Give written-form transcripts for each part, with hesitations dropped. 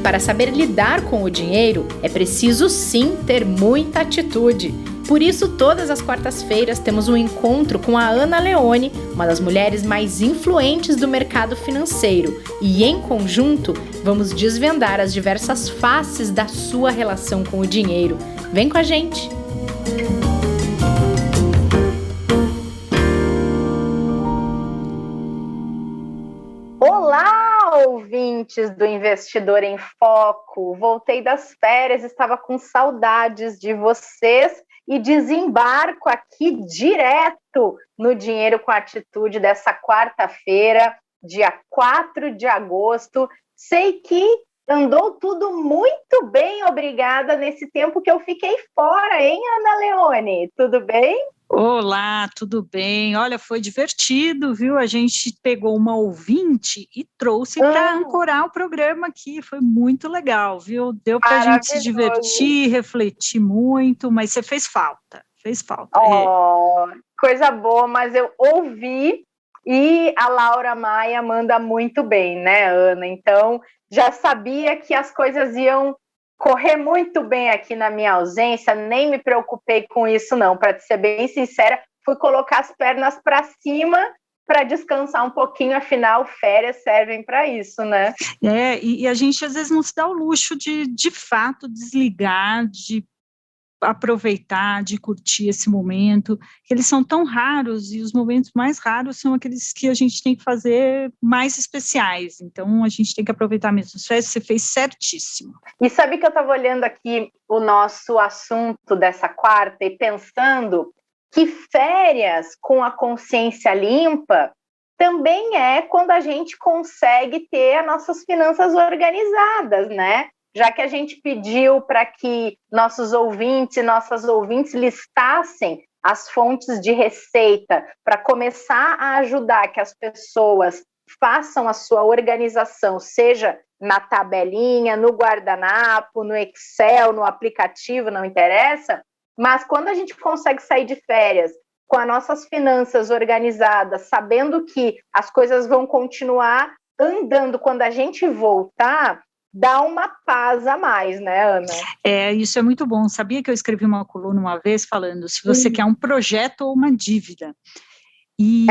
Para saber lidar com o dinheiro, é preciso sim ter muita atitude. Por isso, todas as quartas-feiras temos um encontro com a Ana Leone, uma das mulheres mais influentes do mercado financeiro. E, em conjunto, vamos desvendar as diversas faces da sua relação com o dinheiro. Vem com a gente! Olá, ouvintes do Investidor em Foco! Voltei das férias, estava com saudades de vocês e desembarco aqui direto no Dinheiro com Atitude dessa quarta-feira, dia 4 de agosto. Sei que andou tudo muito bem, obrigada, nesse tempo que eu fiquei fora, hein, Ana Leone? Tudo bem? Olá, tudo bem? Olha, foi divertido, viu? A gente pegou uma ouvinte e trouxe para ancorar o programa aqui, foi muito legal, viu? Deu para a gente se divertir, refletir muito, mas você fez falta. Coisa boa, mas eu ouvi e a Laura Maia manda muito bem, né, Ana? Então, já sabia que as coisas iam correr muito bem aqui na minha ausência, nem me preocupei com isso não, para ser bem sincera, fui colocar as pernas para cima para descansar um pouquinho, afinal, férias servem para isso, né? E a gente às vezes não se dá o luxo de fato, desligar, de aproveitar, de curtir esse momento, eles são tão raros, e os momentos mais raros são aqueles que a gente tem que fazer mais especiais, então a gente tem que aproveitar mesmo. Você fez certíssimo. E sabe que eu estava olhando aqui o nosso assunto dessa quarta e pensando que férias com a consciência limpa também é quando a gente consegue ter as nossas finanças organizadas, né? Já que a gente pediu para que nossos ouvintes e nossas ouvintes listassem as fontes de receita para começar a ajudar que as pessoas façam a sua organização, seja na tabelinha, no guardanapo, no Excel, no aplicativo, não interessa, mas quando a gente consegue sair de férias com as nossas finanças organizadas, sabendo que as coisas vão continuar andando quando a gente voltar, dá uma paz a mais, né, Ana? Isso é muito bom. Sabia que eu escrevi uma coluna uma vez falando se você quer um projeto ou uma dívida. E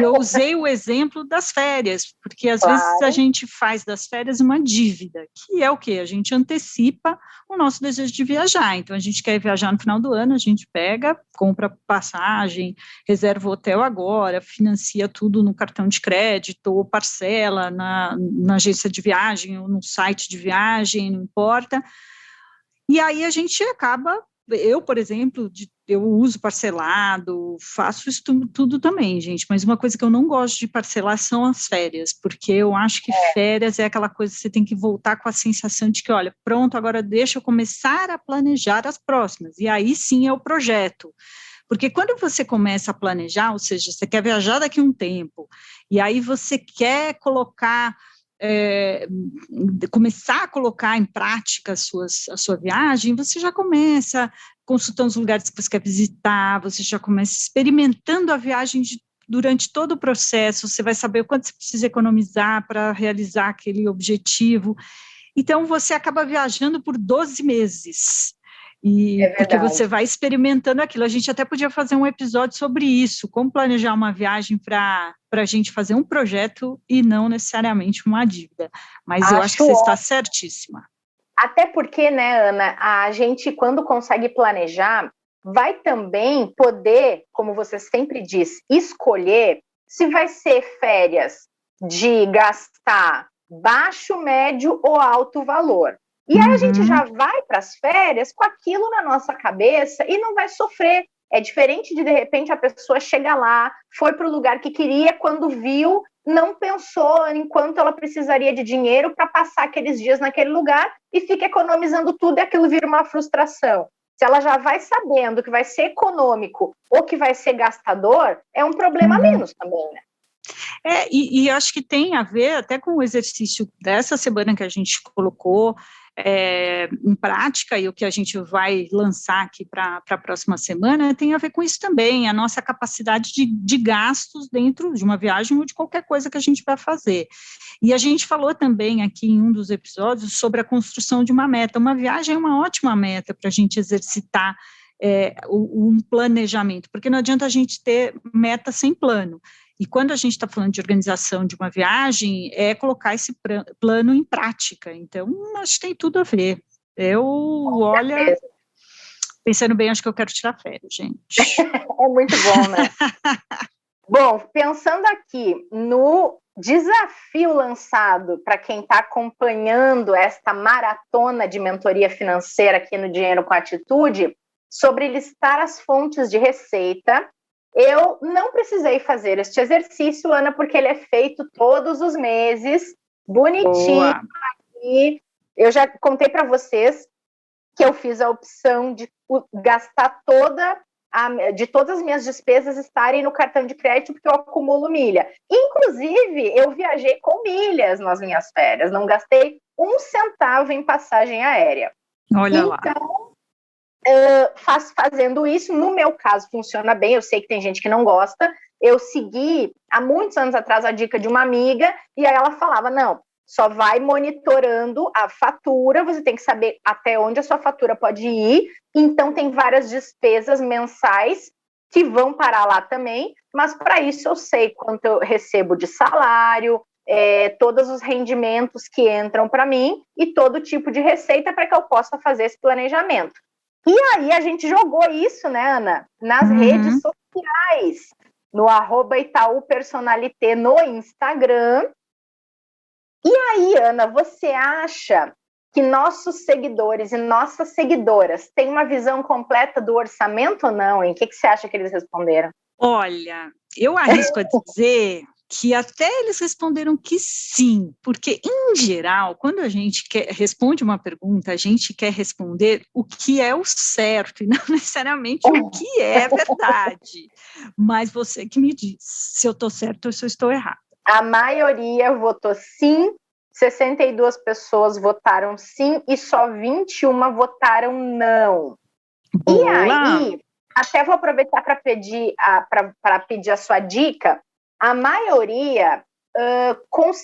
eu usei o exemplo das férias, porque às vezes a gente faz das férias uma dívida, que é o quê? A gente antecipa o nosso desejo de viajar. Então, a gente quer viajar no final do ano, a gente pega, compra passagem, reserva o hotel agora, financia tudo no cartão de crédito, ou parcela na agência de viagem, ou no site de viagem, não importa. E aí a gente acaba... Eu, por exemplo, eu uso parcelado, faço isso tudo também, gente, mas uma coisa que eu não gosto de parcelar são as férias, porque eu acho que férias é aquela coisa que você tem que voltar com a sensação de que, olha, pronto, agora deixa eu começar a planejar as próximas, e aí sim é o projeto. Porque quando você começa a planejar, ou seja, você quer viajar daqui a um tempo, e aí você quer colocar... começar a colocar em prática a sua viagem, você já começa consultando os lugares que você quer visitar, você já começa experimentando a viagem durante todo o processo, você vai saber o quanto você precisa economizar para realizar aquele objetivo. Então, você acaba viajando por 12 meses. Porque você vai experimentando aquilo. A gente até podia fazer um episódio sobre isso, como planejar uma viagem para a gente fazer um projeto e não necessariamente uma dívida. Mas eu acho que você está certíssima. Até porque, né, Ana, a gente, quando consegue planejar, vai também poder, como você sempre diz, escolher se vai ser férias de gastar baixo, médio ou alto valor. E aí a gente já vai para as férias com aquilo na nossa cabeça e não vai sofrer. É diferente de repente, a pessoa chega lá, foi para o lugar que queria, quando viu, não pensou em quanto ela precisaria de dinheiro para passar aqueles dias naquele lugar e fica economizando tudo e aquilo vira uma frustração. Se ela já vai sabendo que vai ser econômico ou que vai ser gastador, é um problema menos também, né? E acho que tem a ver até com o exercício dessa semana que a gente colocou, em prática, e o que a gente vai lançar aqui para a próxima semana, tem a ver com isso também, a nossa capacidade de gastos dentro de uma viagem ou de qualquer coisa que a gente vai fazer. E a gente falou também aqui em um dos episódios sobre a construção de uma meta. Uma viagem é uma ótima meta para a gente exercitar um planejamento, porque não adianta a gente ter meta sem plano. E quando a gente está falando de organização de uma viagem, é colocar esse plano em prática. Então, acho que tem tudo a ver. Olha, pensando bem, acho que eu quero tirar férias, gente. É muito bom, né? Bom, pensando aqui no desafio lançado para quem está acompanhando esta maratona de mentoria financeira aqui no Dinheiro com Atitude, sobre listar as fontes de receita, eu não precisei fazer este exercício, Ana, porque ele é feito todos os meses, bonitinho. E eu já contei para vocês que eu fiz a opção de gastar de todas as minhas despesas estarem no cartão de crédito, porque eu acumulo milha. Inclusive, eu viajei com milhas nas minhas férias, não gastei 1 centavo em passagem aérea. Olha lá. Fazendo isso, no meu caso, funciona bem. Eu sei que tem gente que não gosta. Eu segui, há muitos anos atrás, a dica de uma amiga, e aí ela falava, não, só vai monitorando a fatura, você tem que saber até onde a sua fatura pode ir, então tem várias despesas mensais que vão parar lá também, mas para isso eu sei quanto eu recebo de salário, todos os rendimentos que entram para mim e todo tipo de receita para que eu possa fazer esse planejamento. E aí a gente jogou isso, né, Ana, nas redes sociais, no @ItaúPersonalité no Instagram. E aí, Ana, você acha que nossos seguidores e nossas seguidoras têm uma visão completa do orçamento ou não? Em que você acha que eles responderam? Olha, eu arrisco a dizer que até eles responderam que sim, porque, em geral, quando a gente responde uma pergunta, a gente quer responder o que é o certo, e não necessariamente o que é verdade. Mas você que me diz se eu estou certo ou se eu estou errado. A maioria votou sim, 62 pessoas votaram sim, e só 21 votaram não. Boa. E aí, até vou aproveitar para pedir a sua dica. A maioria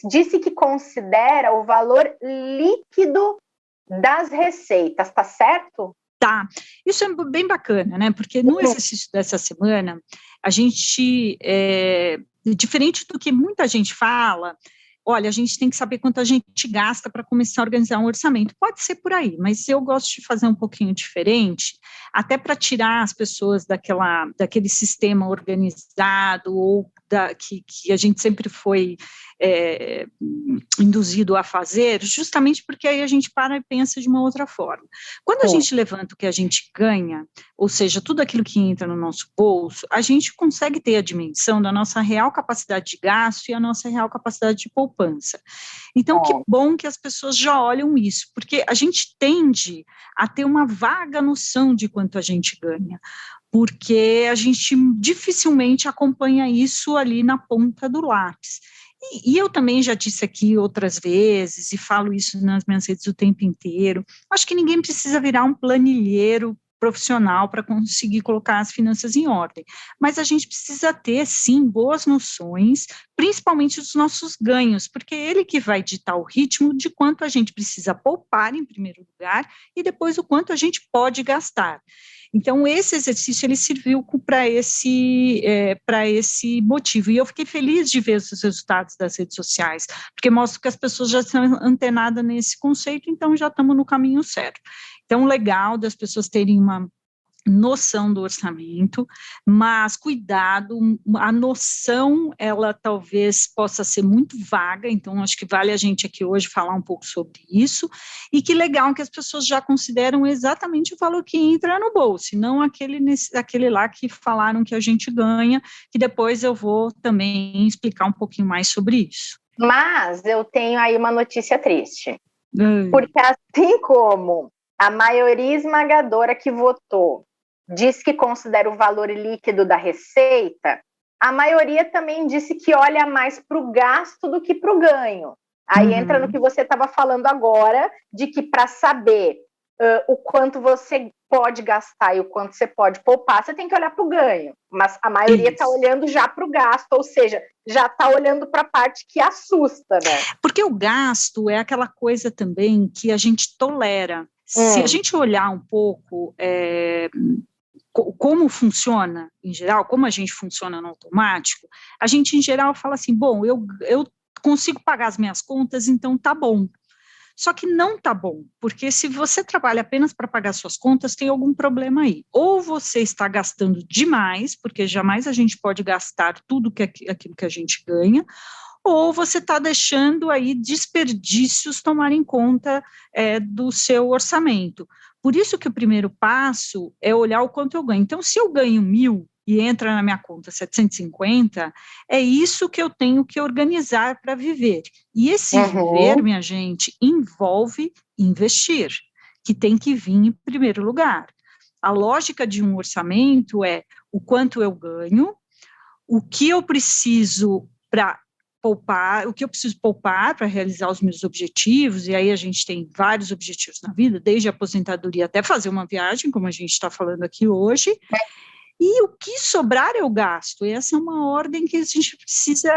disse que considera o valor líquido das receitas, tá certo? Tá, isso é bem bacana, né? Porque no exercício dessa semana, a gente, diferente do que muita gente fala, olha, a gente tem que saber quanto a gente gasta para começar a organizar um orçamento. Pode ser por aí, mas eu gosto de fazer um pouquinho diferente, até para tirar as pessoas daquele sistema organizado ou que a gente sempre foi induzido a fazer, justamente porque aí a gente para e pensa de uma outra forma. Quando a gente levanta o que a gente ganha, ou seja, tudo aquilo que entra no nosso bolso, a gente consegue ter a dimensão da nossa real capacidade de gasto e a nossa real capacidade de poupança. Então, que bom que as pessoas já olham isso, porque a gente tende a ter uma vaga noção de quanto a gente ganha, porque a gente dificilmente acompanha isso ali na ponta do lápis. E eu também já disse aqui outras vezes, e falo isso nas minhas redes o tempo inteiro, acho que ninguém precisa virar um planilheiro profissional para conseguir colocar as finanças em ordem, mas a gente precisa ter, sim, boas noções, principalmente dos nossos ganhos, porque é ele que vai ditar o ritmo de quanto a gente precisa poupar, em primeiro lugar, e depois o quanto a gente pode gastar. Então, esse exercício, ele serviu para esse motivo, e eu fiquei feliz de ver os resultados das redes sociais, porque mostra que as pessoas já estão antenadas nesse conceito, então já estamos no caminho certo. Então, legal das pessoas terem uma noção do orçamento, mas cuidado, a noção, ela talvez possa ser muito vaga, então acho que vale a gente aqui hoje falar um pouco sobre isso, e que legal que as pessoas já consideram exatamente o valor que entra no bolso, e não aquele lá que falaram que a gente ganha, que depois eu vou também explicar um pouquinho mais sobre isso. Mas eu tenho aí uma notícia triste, porque assim como a maioria esmagadora que votou diz que considera o valor líquido da receita, a maioria também disse que olha mais para o gasto do que para o ganho. Aí entra no que você estava falando agora, de que para saber o quanto você pode gastar e o quanto você pode poupar, você tem que olhar para o ganho. Mas a maioria está olhando já para o gasto, ou seja, já está olhando para a parte que assusta, né? Porque o gasto é aquela coisa também que a gente tolera. Se a gente olhar um pouco como funciona em geral, como a gente funciona no automático, a gente em geral fala assim, bom, eu consigo pagar as minhas contas, então tá bom. Só que não tá bom, porque se você trabalha apenas para pagar suas contas, tem algum problema aí. Ou você está gastando demais, porque jamais a gente pode gastar tudo aquilo que a gente ganha, ou você está deixando aí desperdícios tomarem conta do seu orçamento. Por isso que o primeiro passo é olhar o quanto eu ganho. Então, se eu ganho 1.000 e entra na minha conta 750, é isso que eu tenho que organizar para viver. E esse viver, minha gente, envolve investir, que tem que vir em primeiro lugar. A lógica de um orçamento é o quanto eu ganho, o que eu preciso para poupar, o que eu preciso poupar para realizar os meus objetivos, e aí a gente tem vários objetivos na vida, desde a aposentadoria até fazer uma viagem, como a gente está falando aqui hoje, e o que sobrar eu gasto. E essa é uma ordem que a gente precisa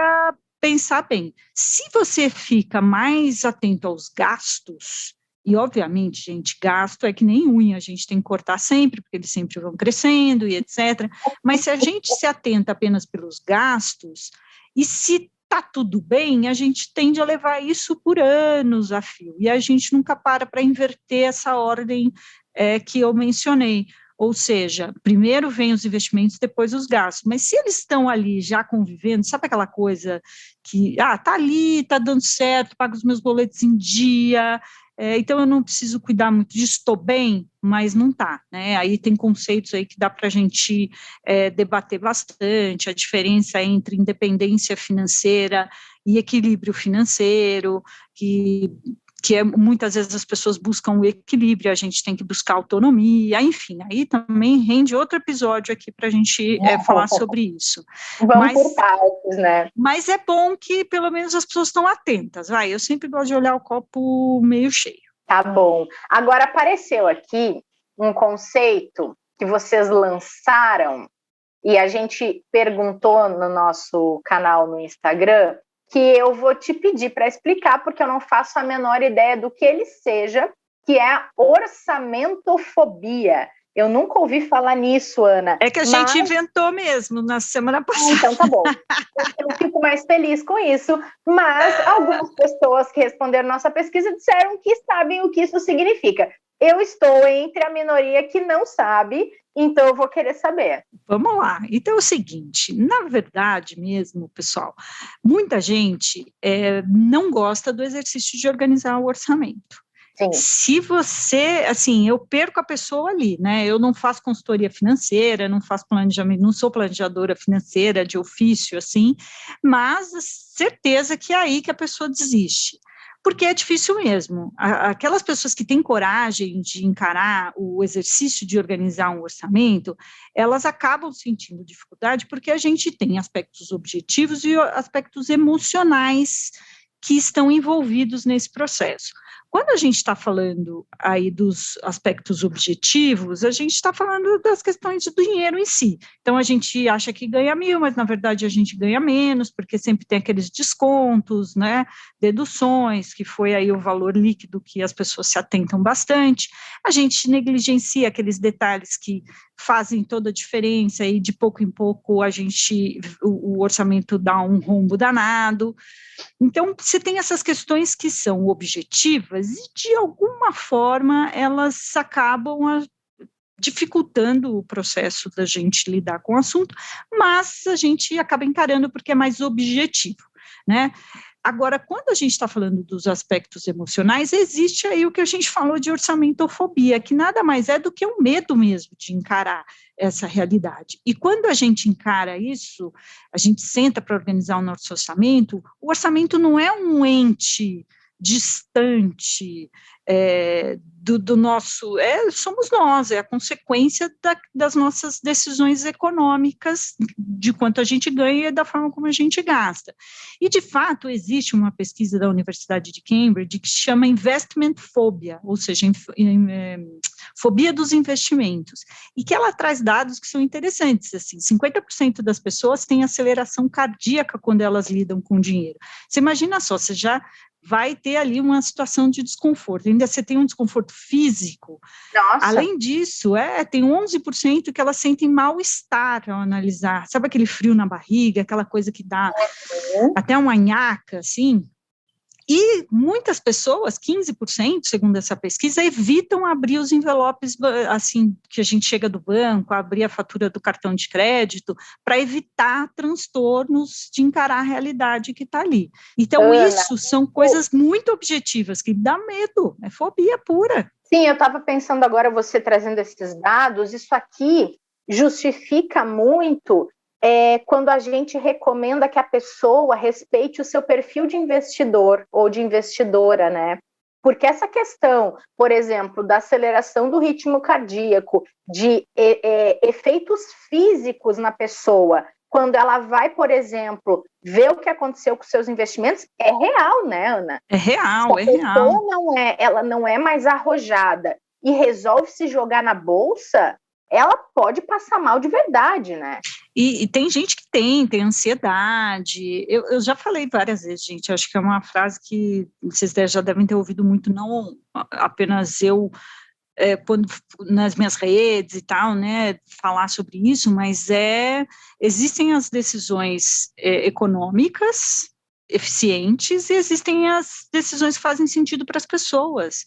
pensar bem. Se você fica mais atento aos gastos, e obviamente, gente, gasto é que nem unha, a gente tem que cortar sempre, porque eles sempre vão crescendo e etc. Mas se a gente se atenta apenas pelos gastos, e se está tudo bem, a gente tende a levar isso por anos a fio, e a gente nunca para inverter essa ordem que eu mencionei. Ou seja, primeiro vem os investimentos, depois os gastos. Mas se eles estão ali já convivendo, sabe aquela coisa que, tá ali, está dando certo, pago os meus boletos em dia, então eu não preciso cuidar muito disso, estou bem, mas não está, né? Aí tem conceitos aí que dá para a gente debater bastante, a diferença entre independência financeira e equilíbrio financeiro, que muitas vezes as pessoas buscam o equilíbrio, a gente tem que buscar autonomia, enfim, aí também rende outro episódio aqui para a gente falar sobre isso. Vamos por partes, né? Mas é bom que pelo menos as pessoas estão atentas, eu sempre gosto de olhar o copo meio cheio. Tá bom. Agora apareceu aqui um conceito que vocês lançaram e a gente perguntou no nosso canal no Instagram, que eu vou te pedir para explicar, porque eu não faço a menor ideia do que ele seja, que é a orçamentofobia. Eu nunca ouvi falar nisso, Ana. É que a gente inventou mesmo na semana passada. Então tá bom. Eu fico mais feliz com isso, mas algumas pessoas que responderam nossa pesquisa disseram que sabem o que isso significa. Eu estou entre a minoria que não sabe, então eu vou querer saber. Vamos lá. Então é o seguinte, na verdade mesmo, pessoal, muita gente não gosta do exercício de organizar o orçamento. Sim. Se você, assim, eu perco a pessoa ali, né? Eu não faço consultoria financeira, não faço planejamento, não sou planejadora financeira de ofício, assim, mas certeza que é aí que a pessoa desiste. Porque é difícil mesmo. Aquelas pessoas que têm coragem de encarar o exercício de organizar um orçamento, elas acabam sentindo dificuldade porque a gente tem aspectos objetivos e aspectos emocionais que estão envolvidos nesse processo. Quando a gente está falando aí dos aspectos objetivos, a gente está falando das questões do dinheiro em si. Então, a gente acha que ganha 1.000, mas, na verdade, a gente ganha menos, porque sempre tem aqueles descontos, né, deduções, que foi aí o valor líquido que as pessoas se atentam bastante. A gente negligencia aqueles detalhes que fazem toda a diferença e, de pouco em pouco, o orçamento dá um rombo danado. Então, você tem essas questões que são objetivas e, de alguma forma, elas acabam dificultando o processo da gente lidar com o assunto, mas a gente acaba encarando porque é mais objetivo, né? Agora, quando a gente está falando dos aspectos emocionais, existe aí o que a gente falou de orçamentofobia, que nada mais é do que um medo mesmo de encarar essa realidade. E quando a gente encara isso, a gente senta para organizar o nosso orçamento, o orçamento não é um ente distante do nosso... somos nós, é a consequência das nossas decisões econômicas, de quanto a gente ganha e da forma como a gente gasta. E, de fato, existe uma pesquisa da Universidade de Cambridge que se chama Investment Phobia, ou seja, fobia dos investimentos, e que ela traz dados que são interessantes, assim, 50% das pessoas têm aceleração cardíaca quando elas lidam com dinheiro. Você imagina só, você já vai ter ali uma situação de desconforto, ainda você tem um desconforto físico. Nossa. Além disso, tem 11% que elas sentem mal-estar ao analisar, sabe aquele frio na barriga, aquela coisa que dá até uma nhaca, assim. E muitas pessoas, 15%, segundo essa pesquisa, evitam abrir os envelopes, assim, que a gente chega do banco, abrir a fatura do cartão de crédito, para evitar transtornos de encarar a realidade que está ali. Então, Ana, isso são coisas muito objetivas, que dá medo, é fobia pura. Sim, eu estava pensando agora, você trazendo esses dados, isso aqui justifica muito quando a gente recomenda que a pessoa respeite o seu perfil de investidor ou de investidora, né? Porque essa questão, por exemplo, da aceleração do ritmo cardíaco, de efeitos físicos na pessoa, quando ela vai, por exemplo, ver o que aconteceu com seus investimentos, é real, né, Ana? É real, é real. Ela não é mais arrojada e resolve se jogar na bolsa, ela pode passar mal de verdade, né? E tem gente que tem ansiedade. Eu já falei várias vezes, gente, acho que é uma frase que vocês já devem ter ouvido muito, não apenas eu, quando nas minhas redes e tal, né, falar sobre isso, mas existem as decisões econômicas eficientes e existem as decisões que fazem sentido para as pessoas.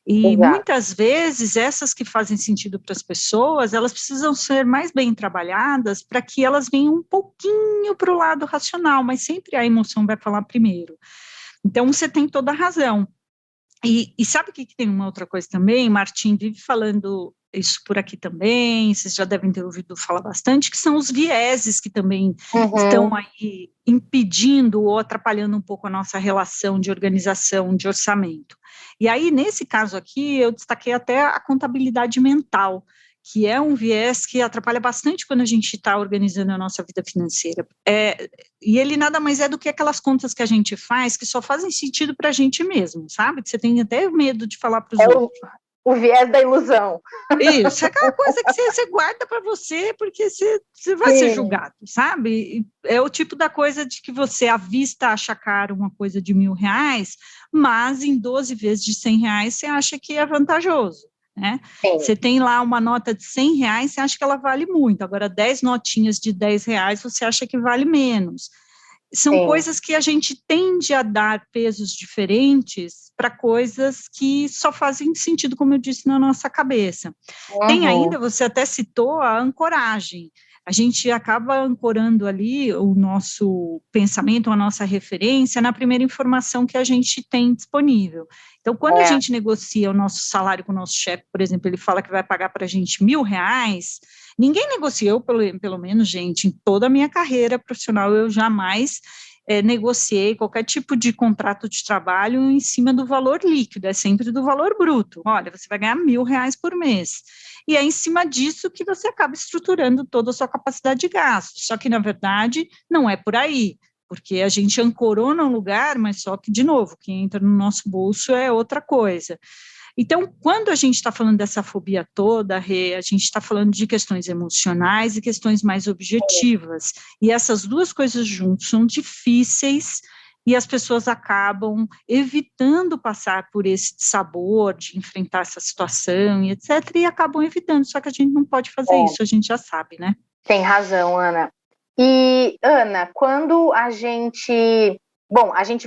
E Exato. Muitas vezes essas que fazem sentido para as pessoas, elas precisam ser mais bem trabalhadas para que elas venham um pouquinho para o lado racional, mas sempre a emoção vai falar primeiro. Então, você tem toda a razão. E sabe o que tem uma outra coisa também? Martim vive falando isso por aqui também, vocês já devem ter ouvido falar bastante, que são os vieses que também estão aí impedindo ou atrapalhando um pouco a nossa relação de organização, de orçamento. E aí, nesse caso aqui, eu destaquei até a contabilidade mental, que é um viés que atrapalha bastante quando a gente está organizando a nossa vida financeira. E ele nada mais é do que aquelas contas que a gente faz que só fazem sentido para a gente mesmo, sabe? Que você tem até medo de falar para os outros. O viés da ilusão. Isso, é aquela coisa que você guarda para você, porque você vai ser julgado, sabe? É o tipo da coisa de que você avista acha caro uma coisa de R$1.000, mas em 12 vezes de R$100 você acha que é vantajoso, né? Você tem lá uma nota de R$100, você acha que ela vale muito, agora 10 notinhas de R$10 você acha que vale menos. São coisas que a gente tende a dar pesos diferentes para coisas que só fazem sentido, como eu disse, na nossa cabeça. Tem ainda, você até citou a ancoragem. A gente acaba ancorando ali o nosso pensamento, a nossa referência na primeira informação que a gente tem disponível. Então, quando a gente negocia o nosso salário com o nosso chefe, por exemplo, ele fala que vai pagar para a gente R$1.000, ninguém negociou, pelo menos, gente, em toda a minha carreira profissional, eu jamais negociei qualquer tipo de contrato de trabalho em cima do valor líquido, é sempre do valor bruto. Olha, você vai ganhar R$1.000 por mês. E é em cima disso que você acaba estruturando toda a sua capacidade de gasto. Só que, na verdade, não é por aí, porque a gente ancorou num lugar, mas só que, de novo, o que entra no nosso bolso é outra coisa. Então, quando a gente está falando dessa fobia toda, a gente está falando de questões emocionais e questões mais objetivas. E essas duas coisas juntas são difíceis e as pessoas acabam evitando passar por esse sabor de enfrentar essa situação e etc. E acabam evitando, só que a gente não pode fazer isso, a gente já sabe, né? Tem razão, Ana. E, Ana, quando a gente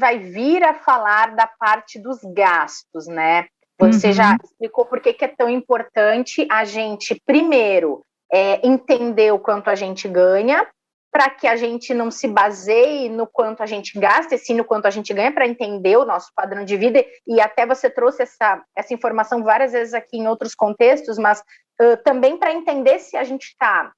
vai vir a falar da parte dos gastos, né? Você já explicou por que é tão importante a gente, primeiro, entender o quanto a gente ganha, para que a gente não se baseie no quanto a gente gasta, e sim no quanto a gente ganha, para entender o nosso padrão de vida, e até você trouxe essa informação várias vezes aqui em outros contextos, mas também para entender se a gente está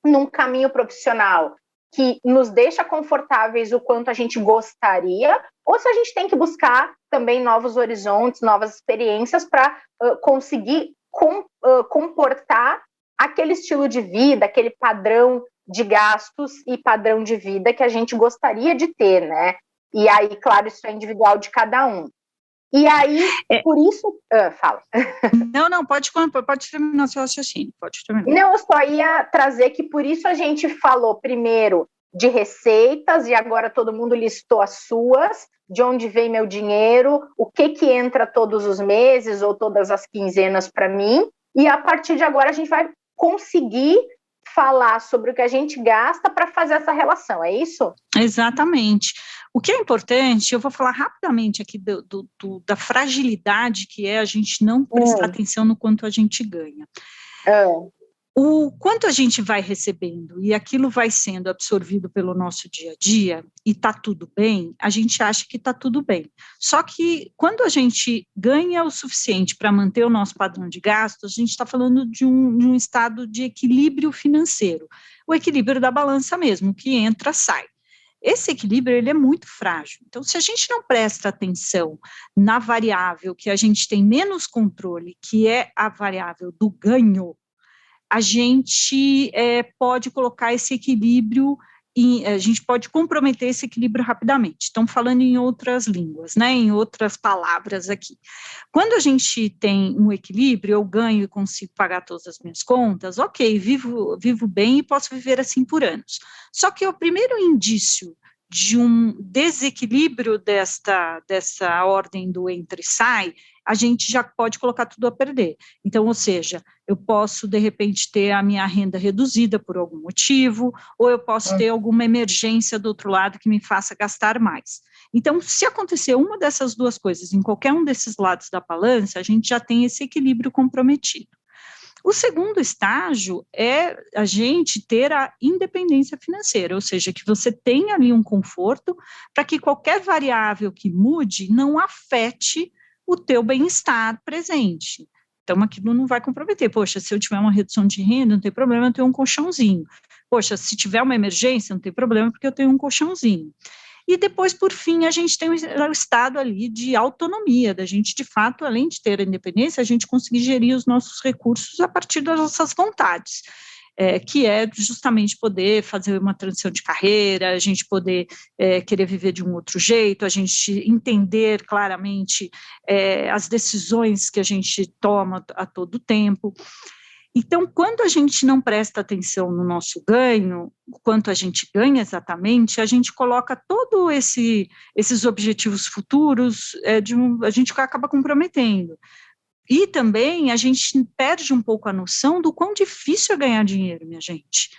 num caminho profissional que nos deixa confortáveis o quanto a gente gostaria, ou se a gente tem que buscar também novos horizontes, novas experiências para conseguir comportar aquele estilo de vida, aquele padrão de gastos e padrão de vida que a gente gostaria de ter, né? E aí, claro, isso é individual de cada um. E aí, por isso... fala. Não, pode terminar seu raciocínio, pode terminar. Não, eu só ia trazer que por isso a gente falou primeiro de receitas, e agora todo mundo listou as suas, de onde vem meu dinheiro, o que entra todos os meses ou todas as quinzenas para mim, e a partir de agora a gente vai conseguir falar sobre o que a gente gasta para fazer essa relação, é isso? Exatamente. O que é importante, eu vou falar rapidamente aqui da fragilidade que é a gente não prestar atenção no quanto a gente ganha. O quanto a gente vai recebendo e aquilo vai sendo absorvido pelo nosso dia a dia e está tudo bem, a gente acha que está tudo bem. Só que quando a gente ganha o suficiente para manter o nosso padrão de gastos, a gente está falando de um estado de equilíbrio financeiro, o equilíbrio da balança mesmo, que entra, sai. Esse equilíbrio, ele é muito frágil. Então, se a gente não presta atenção na variável que a gente tem menos controle, que é a variável do ganho, a gente pode colocar esse equilíbrio, a gente pode comprometer esse equilíbrio rapidamente. Estamos falando em outras línguas, né, em outras palavras aqui. Quando a gente tem um equilíbrio, eu ganho e consigo pagar todas as minhas contas, ok, vivo bem e posso viver assim por anos. Só que o primeiro indício de um desequilíbrio dessa ordem do entra e sai, a gente já pode colocar tudo a perder. Então, ou seja, eu posso, de repente, ter a minha renda reduzida por algum motivo, ou eu posso ter alguma emergência do outro lado que me faça gastar mais. Então, se acontecer uma dessas duas coisas em qualquer um desses lados da balança, a gente já tem esse equilíbrio comprometido. O segundo estágio é a gente ter a independência financeira, ou seja, que você tenha ali um conforto para que qualquer variável que mude não afete o teu bem-estar presente. Então, aquilo não vai comprometer. Poxa, se eu tiver uma redução de renda, não tem problema, eu tenho um colchãozinho. Poxa, se tiver uma emergência, não tem problema, porque eu tenho um colchãozinho. E depois, por fim, a gente tem o estado ali de autonomia, da gente, de fato, além de ter a independência, a gente conseguir gerir os nossos recursos a partir das nossas vontades. Que é justamente poder fazer uma transição de carreira, a gente poder querer viver de um outro jeito, a gente entender claramente as decisões que a gente toma a todo tempo. Então, quando a gente não presta atenção no nosso ganho, quanto a gente ganha exatamente, a gente coloca todos esses objetivos futuros, a gente acaba comprometendo. E também a gente perde um pouco a noção do quão difícil é ganhar dinheiro, minha gente.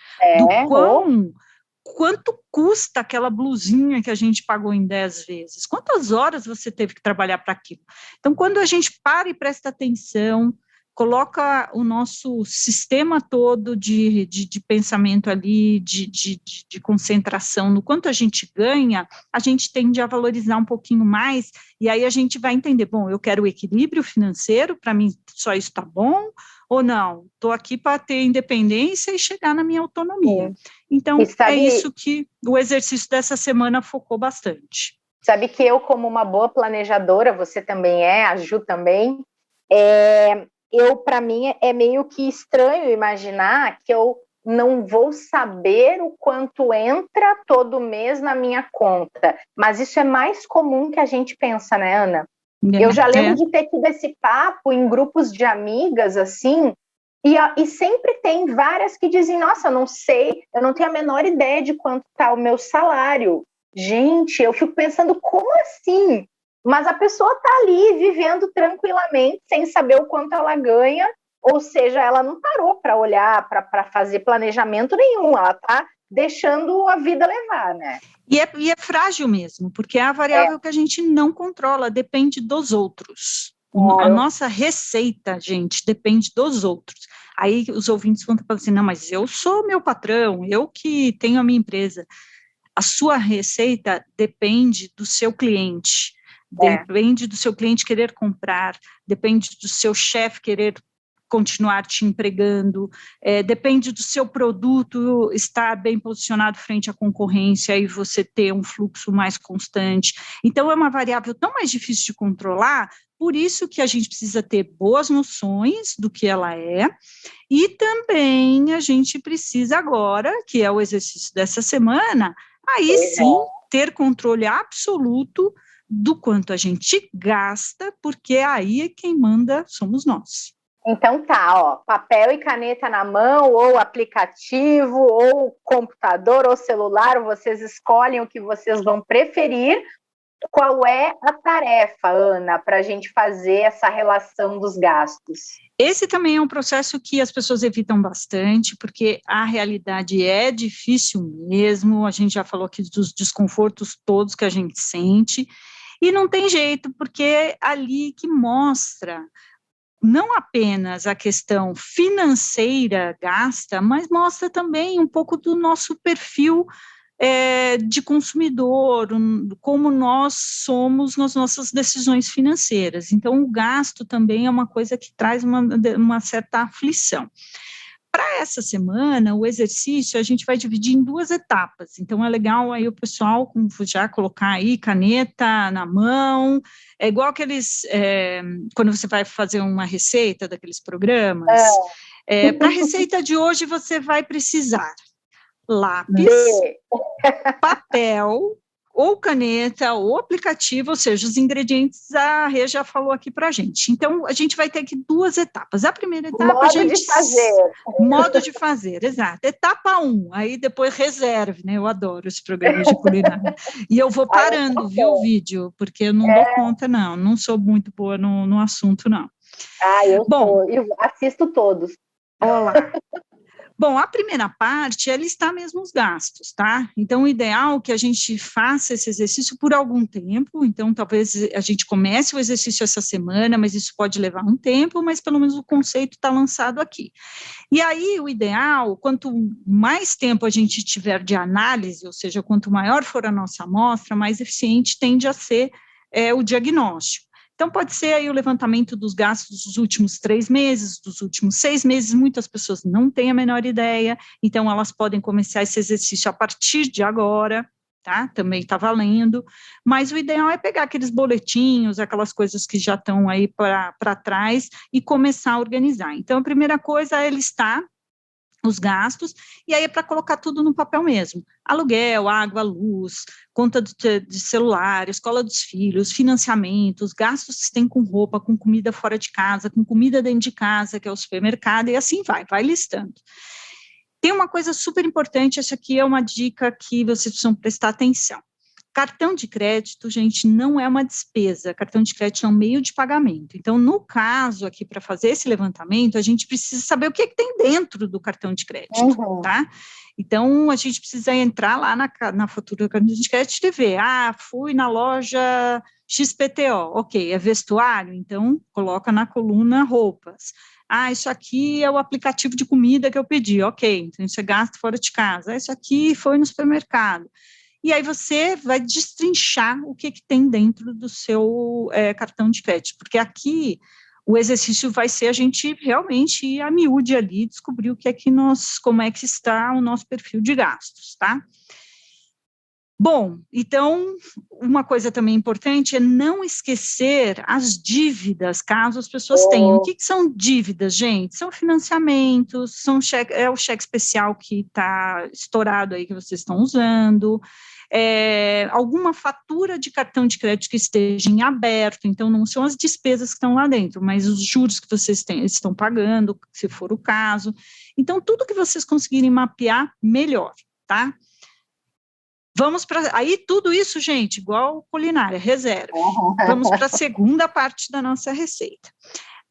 Quanto custa aquela blusinha que a gente pagou em 10 vezes? Quantas horas você teve que trabalhar para aquilo? Então, quando a gente para e presta atenção, coloca o nosso sistema todo de pensamento ali, de concentração, no quanto a gente ganha, a gente tende a valorizar um pouquinho mais, e aí a gente vai entender, bom, eu quero o equilíbrio financeiro, para mim só isso está bom, ou não, estou aqui para ter independência e chegar na minha autonomia. Então, é isso que o exercício dessa semana focou bastante. Sabe que eu, como uma boa planejadora, você também a Ju também, para mim, é meio que estranho imaginar que eu não vou saber o quanto entra todo mês na minha conta. Mas isso é mais comum que a gente pensa, né, Ana? Eu já lembro de ter tido esse papo em grupos de amigas, assim, e sempre tem várias que dizem, nossa, eu não sei, eu não tenho a menor ideia de quanto está o meu salário. Gente, eu fico pensando, como assim? Mas a pessoa está ali vivendo tranquilamente, sem saber o quanto ela ganha, ou seja, ela não parou para olhar, para fazer planejamento nenhum, ela está deixando a vida levar, né? E é frágil mesmo, porque é a variável que a gente não controla, depende dos outros. A nossa receita, gente, depende dos outros. Aí os ouvintes vão falar assim, não, mas eu sou meu patrão, eu que tenho a minha empresa. A sua receita depende do seu cliente. Depende do seu cliente querer comprar, depende do seu chefe querer continuar te empregando, depende do seu produto estar bem posicionado frente à concorrência e você ter um fluxo mais constante. Então, é uma variável tão mais difícil de controlar, por isso que a gente precisa ter boas noções do que ela é, e também a gente precisa agora, que é o exercício dessa semana, aí sim ter controle absoluto do quanto a gente gasta, porque aí quem manda somos nós. Então tá, ó, papel e caneta na mão, ou aplicativo, ou computador, ou celular, vocês escolhem o que vocês vão preferir. Qual é a tarefa, Ana, para a gente fazer essa relação dos gastos? Esse também é um processo que as pessoas evitam bastante, porque a realidade é difícil mesmo, a gente já falou aqui dos desconfortos todos que a gente sente, e não tem jeito, porque é ali que mostra não apenas a questão financeira gasta, mas mostra também um pouco do nosso perfil de consumidor, como nós somos nas nossas decisões financeiras. Então, o gasto também é uma coisa que traz uma certa aflição. Para essa semana, o exercício a gente vai dividir em 2 etapas, então é legal aí o pessoal já colocar aí caneta na mão, é igual aqueles, quando você vai fazer uma receita daqueles programas, para a receita de hoje você vai precisar lápis, papel, ou caneta, ou aplicativo, ou seja, os ingredientes a Rê já falou aqui para a gente. Então, a gente vai ter aqui 2 etapas. A primeira etapa, modo de fazer, exato. Etapa 1, aí depois reserve, né? Eu adoro esse programa de culinária. E eu vou parando, viu, o vídeo, porque eu não dou conta, não sou muito boa no assunto, não. Eu assisto todos. Olá. Bom, a primeira parte é listar mesmo os gastos, tá? Então, o ideal é que a gente faça esse exercício por algum tempo, então talvez a gente comece o exercício essa semana, mas isso pode levar um tempo, mas pelo menos o conceito está lançado aqui. E aí, o ideal, quanto mais tempo a gente tiver de análise, ou seja, quanto maior for a nossa amostra, mais eficiente tende a ser o diagnóstico. Então, pode ser aí o levantamento dos gastos dos últimos 3 meses, dos últimos 6 meses, muitas pessoas não têm a menor ideia, então elas podem começar esse exercício a partir de agora, tá? Também está valendo, mas o ideal é pegar aqueles boletinhos, aquelas coisas que já estão aí para trás e começar a organizar. Então, a primeira coisa é listar os gastos, e aí é para colocar tudo no papel mesmo, aluguel, água, luz, conta de celular, escola dos filhos, financiamentos, gastos que tem com roupa, com comida fora de casa, com comida dentro de casa, que é o supermercado, e assim vai listando. Tem uma coisa super importante, essa aqui é uma dica que vocês precisam prestar atenção. Cartão de crédito, gente, não é uma despesa, cartão de crédito é um meio de pagamento. Então, no caso aqui, para fazer esse levantamento, a gente precisa saber o que tem dentro do cartão de crédito, tá? Então, a gente precisa entrar lá na fatura do cartão de crédito e ver, fui na loja XPTO, ok, é vestuário, então coloca na coluna roupas. Isso aqui é o aplicativo de comida que eu pedi, ok, então isso é gasto fora de casa. Isso aqui foi no supermercado. E aí você vai destrinchar o que tem dentro do seu cartão de crédito, porque aqui o exercício vai ser a gente realmente ir a miúde ali, descobrir como é que está o nosso perfil de gastos, tá? Bom, então, uma coisa também importante é não esquecer as dívidas, caso as pessoas tenham. O que são dívidas, gente? São financiamentos, é o cheque especial que está estourado aí, que vocês estão usando, alguma fatura de cartão de crédito que esteja em aberto, então não são as despesas que estão lá dentro, mas os juros que vocês estão pagando, se for o caso. Então, tudo que vocês conseguirem mapear, melhor, tá? Vamos para... Aí, tudo isso, gente, igual culinária, reserva. Vamos para a segunda parte da nossa receita.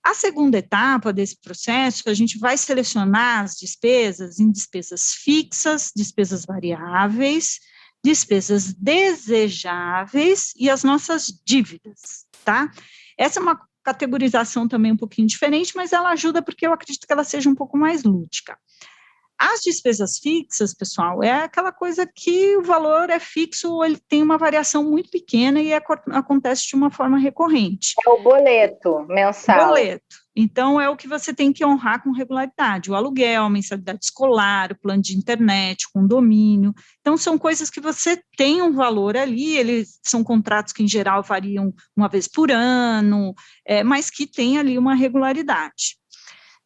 A segunda etapa desse processo, a gente vai selecionar as despesas em despesas fixas, despesas variáveis, despesas desejáveis e as nossas dívidas, tá? Essa é uma categorização também um pouquinho diferente, mas ela ajuda porque eu acredito que ela seja um pouco mais lúdica. As despesas fixas, pessoal, é aquela coisa que o valor é fixo ou ele tem uma variação muito pequena e acontece de uma forma recorrente. É o boleto mensal. Boleto. Então, é o que você tem que honrar com regularidade. O aluguel, a mensalidade escolar, o plano de internet, o condomínio. Então, são coisas que você tem um valor ali, eles são contratos que, em geral, variam uma vez por ano, mas que tem ali uma regularidade.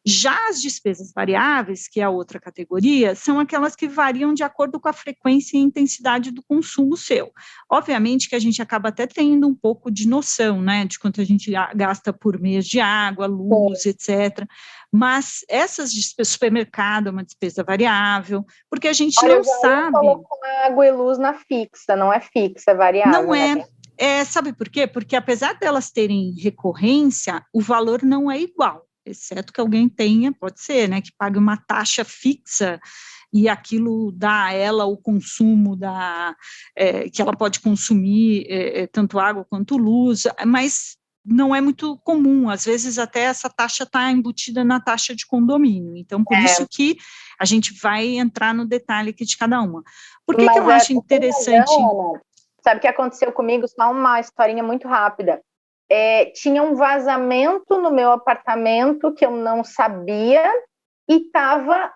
Já as despesas variáveis, que é a outra categoria, são aquelas que variam de acordo com a frequência e intensidade do consumo seu. Obviamente que a gente acaba até tendo um pouco de noção, né, de quanto a gente gasta por mês de água, luz, etc. Mas essas despesas, supermercado é uma despesa variável, porque a gente não sabe... Colocou água e luz na fixa, não é fixa, é variável. Não é. Né? Sabe por quê? Porque apesar delas terem recorrência, o valor não é igual. Exceto que alguém tenha, pode ser, né, que pague uma taxa fixa e aquilo dá a ela o consumo que ela pode consumir tanto água quanto luz, mas não é muito comum, às vezes até essa taxa está embutida na taxa de condomínio, então por isso que a gente vai entrar no detalhe aqui de cada uma. Por que eu acho interessante... Ana, sabe o que aconteceu comigo? Só uma historinha muito rápida. Tinha um vazamento no meu apartamento que eu não sabia e estava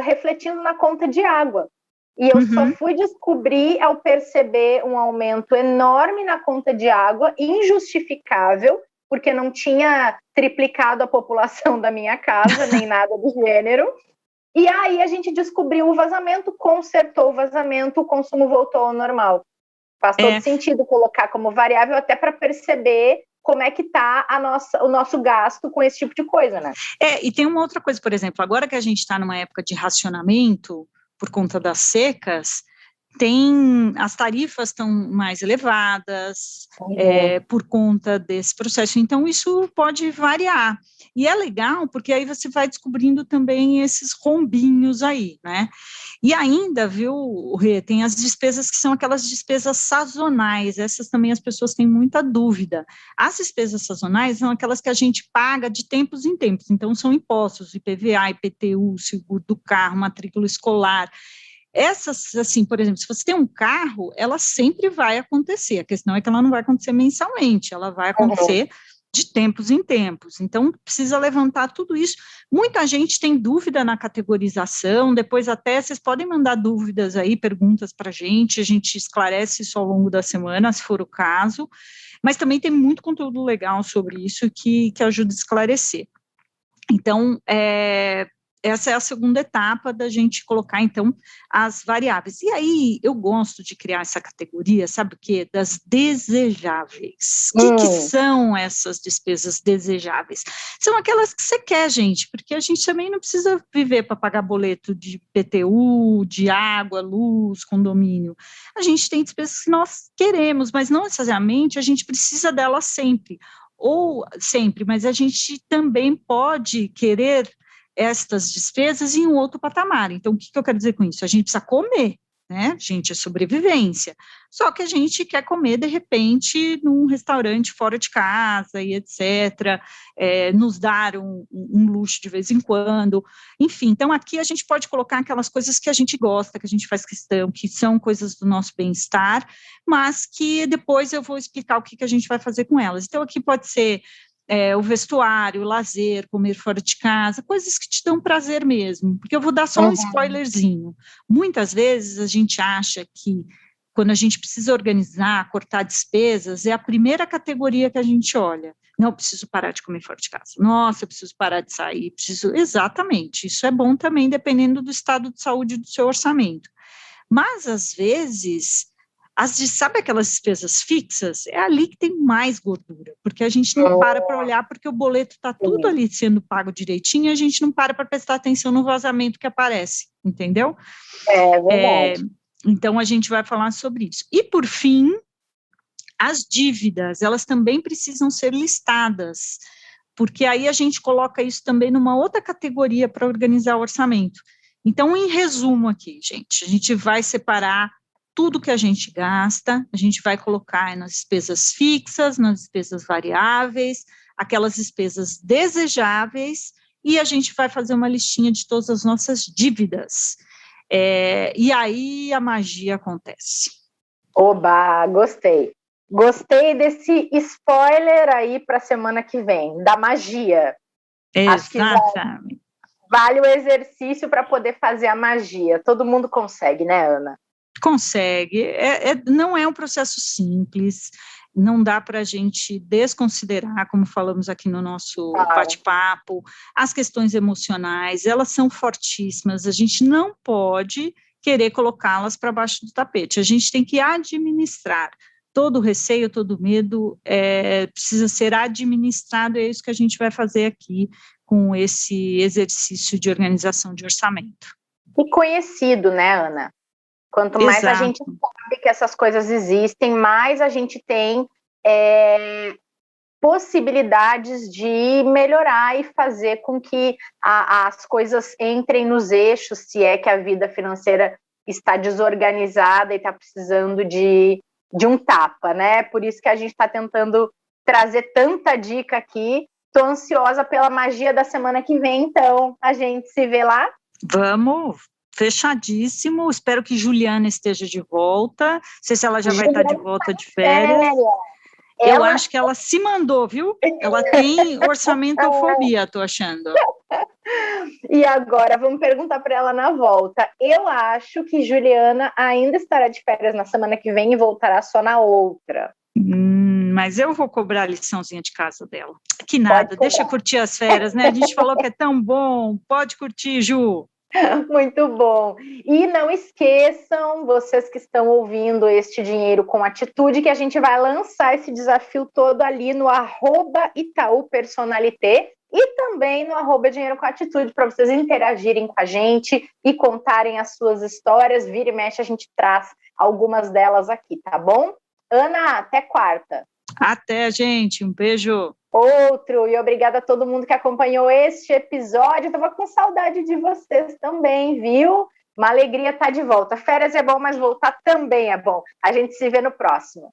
refletindo na conta de água. E eu só fui descobrir ao perceber um aumento enorme na conta de água, injustificável, porque não tinha triplicado a população da minha casa, nem nada do gênero. E aí a gente descobriu o vazamento, consertou o vazamento, o consumo voltou ao normal. Faz todo sentido colocar como variável até para perceber como é que está o nosso gasto com esse tipo de coisa, né? E tem uma outra coisa, por exemplo, agora que a gente está numa época de racionamento, por conta das secas, as tarifas estão mais elevadas por conta desse processo, então isso pode variar, e é legal porque aí você vai descobrindo também esses rombinhos aí, né, e ainda, viu, Rê, tem as despesas que são aquelas despesas sazonais, essas também as pessoas têm muita dúvida. As despesas sazonais são aquelas que a gente paga de tempos em tempos, então são impostos, IPVA, IPTU, seguro do carro, matrícula escolar. Essas, assim, por exemplo, se você tem um carro, ela sempre vai acontecer, a questão é que ela não vai acontecer mensalmente, ela vai acontecer de tempos em tempos, então precisa levantar tudo isso. Muita gente tem dúvida na categorização, depois até vocês podem mandar dúvidas aí, perguntas para a gente esclarece isso ao longo da semana, se for o caso, mas também tem muito conteúdo legal sobre isso que ajuda a esclarecer. Então, essa é a segunda etapa da gente colocar, então, as variáveis. E aí, eu gosto de criar essa categoria, sabe o quê? Das desejáveis. O que são essas despesas desejáveis? São aquelas que você quer, gente, porque a gente também não precisa viver para pagar boleto de IPTU, de água, luz, condomínio. A gente tem despesas que nós queremos, mas não necessariamente a gente precisa delas sempre. Ou sempre, mas a gente também pode querer estas despesas em um outro patamar. Então, o que eu quero dizer com isso? A gente precisa comer, né? Gente, é sobrevivência. Só que a gente quer comer, de repente, num restaurante fora de casa e etc., nos dar um luxo de vez em quando. Enfim, então aqui a gente pode colocar aquelas coisas que a gente gosta, que a gente faz questão, que são coisas do nosso bem-estar, mas que depois eu vou explicar o que a gente vai fazer com elas. Então, aqui pode ser o vestuário, o lazer, comer fora de casa, coisas que te dão prazer mesmo, porque eu vou dar só um spoilerzinho. Muitas vezes a gente acha que quando a gente precisa organizar, cortar despesas, é a primeira categoria que a gente olha. Não, eu preciso parar de comer fora de casa. Nossa, eu preciso parar de sair, preciso... Exatamente, isso é bom também, dependendo do estado de saúde do seu orçamento. Mas, às vezes... sabe aquelas despesas fixas? É ali que tem mais gordura, porque a gente não para olhar, porque o boleto está tudo ali sendo pago direitinho, e a gente não para prestar atenção no vazamento que aparece, entendeu? É verdade. Então, a gente vai falar sobre isso. E, por fim, as dívidas, elas também precisam ser listadas, porque aí a gente coloca isso também numa outra categoria para organizar o orçamento. Então, em resumo aqui, gente, a gente vai separar tudo que a gente gasta, a gente vai colocar nas despesas fixas, nas despesas variáveis, aquelas despesas desejáveis e a gente vai fazer uma listinha de todas as nossas dívidas. E aí a magia acontece. Oba, gostei. Gostei desse spoiler aí para a semana que vem, da magia. Exatamente. Vale o exercício para poder fazer a magia. Todo mundo consegue, né, Ana? Consegue. Não é um processo simples, não dá para a gente desconsiderar, como falamos aqui no nosso bate-papo, as questões emocionais, elas são fortíssimas, a gente não pode querer colocá-las para baixo do tapete, a gente tem que administrar. Todo receio, todo medo precisa ser administrado, e é isso que a gente vai fazer aqui com esse exercício de organização de orçamento. E conhecido, né, Ana? Quanto mais a gente sabe que essas coisas existem, mais a gente tem possibilidades de melhorar e fazer com que as coisas entrem nos eixos, se é que a vida financeira está desorganizada e está precisando de um tapa, né? Por isso que a gente está tentando trazer tanta dica aqui. Estou ansiosa pela magia da semana que vem, então a gente se vê lá? Vamos, fechadíssimo. Espero que Juliana esteja de volta. Não sei se ela já vai estar de volta de férias. Eu acho que ela se mandou, viu? Ela tem orçamentofobia, tô achando. E agora, vamos perguntar para ela na volta. Eu acho que Juliana ainda estará de férias na semana que vem e voltará só na outra. Mas eu vou cobrar a liçãozinha de casa dela. Que nada, deixa curtir as férias, né? A gente falou que é tão bom. Pode curtir, Ju. Muito bom. E não esqueçam, vocês que estão ouvindo este Dinheiro com Atitude, que a gente vai lançar esse desafio todo ali no @ItaúPersonalité e também no @Dinheiro com Atitude, para vocês interagirem com a gente e contarem as suas histórias. Vira e mexe, a gente traz algumas delas aqui, tá bom? Ana, até quarta. Até, gente. Um beijo. Outro, e obrigada a todo mundo que acompanhou este episódio. Eu tava com saudade de vocês também, viu? Uma alegria estar de volta. Férias é bom, mas voltar também é bom. A gente se vê no próximo.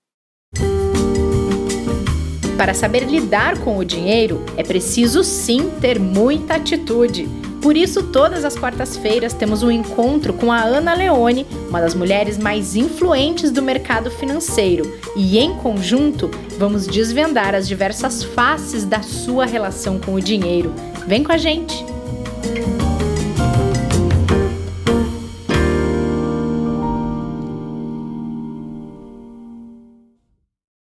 Para saber lidar com o dinheiro, é preciso sim ter muita atitude. Por isso, todas as quartas-feiras temos um encontro com a Ana Leone, uma das mulheres mais influentes do mercado financeiro, e em conjunto vamos desvendar as diversas faces da sua relação com o dinheiro. Vem com a gente!